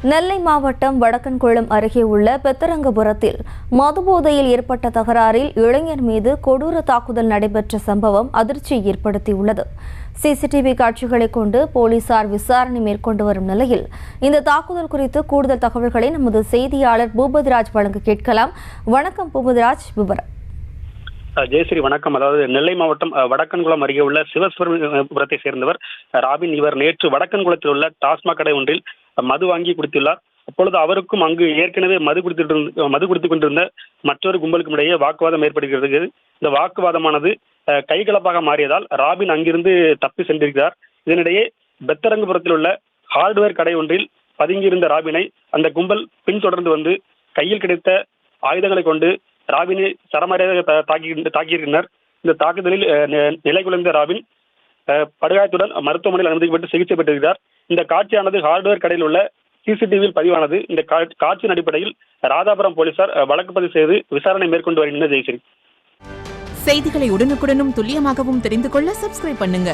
நெல்லை மாவட்டம் வடக்கன்குளம் அருகே உள்ள பெத்தரங்கபுரத்தில் மதுபோதையில் ஏற்பட்ட தகராறில் இளைஞர் மீது கொடூர தாக்குதல் நடைபெற்ற சம்பவம் அதிர்ச்சியை ஏற்படுத்தியுள்ளது. சிசிடிவி காட்சிகளை கொண்டு போலீசார் விசாரணை மேற்கொண்டு வரும் நிலையில் இந்த தாக்குதல் குறித்து கூடுதல் தகவல்களை நமது செய்தியாளர் பூபதிராஜ் வழங்க கேட்கலாம். வணக்கம் பூபதிராஜ், விவரம். ஜெயஸ்ரீ வணக்கம். அதாவது நெல்லை மாவட்டம் வடக்கன்குளம் அருகே உள்ள சிவசுவரபுரத்தை சேர்ந்தவர் ராபின். இவர் நேற்று வடக்கன்குளத்தில் உள்ள டாஸ்மாக் கடை ஒன்றில் மது வாங்கி குடித்துள்ளார். அப்பொழுது அவருக்கும் அங்கு ஏற்கனவே மது குடித்துக் கொண்டிருந்த மற்றொரு கும்பலுக்கும் இடையே வாக்குவாதம் ஏற்படுகிறது. இந்த வாக்குவாதமானது கைகலப்பாக மாறியதால் ராபின் அங்கிருந்து தப்பி சென்றிருக்கிறார். இதனிடையே பெத்தரங்கபுரத்தில் உள்ள ஹார்ட்வேர் கடை ஒன்றில் பதுங்கியிருந்த ராபினை அந்த கும்பல் பின்தொடர்ந்து வந்து கையில் கிடைத்த ஆயுதங்களை கொண்டு ராபினை சரமாரியாக தாக்கியிருந்தனர். இந்த தாக்குதலில் நிலை குலைந்த ராபின் படுகாயத்துடன் மருத்துவமனையில் அனுமதிக்கப்பட்டு சிகிச்சை பெற்றிருக்கிறார். இந்த காட்சியானது ஹார்ட்வேர் கடையில் உள்ள சிசிடிவியில் பதிவானது. இந்த காட்சியின் அடிப்படையில் ராதாபுரம் போலீசார் வழக்கு பதிவு செய்து விசாரணை மேற்கொண்டு வருகின்றனர். ஜெயஸ்ரீ, செய்திகளை உடனுக்குடனும் துல்லியமாகவும் தெரிந்து கொள்ள சப்ஸ்கிரைப் பண்ணுங்க.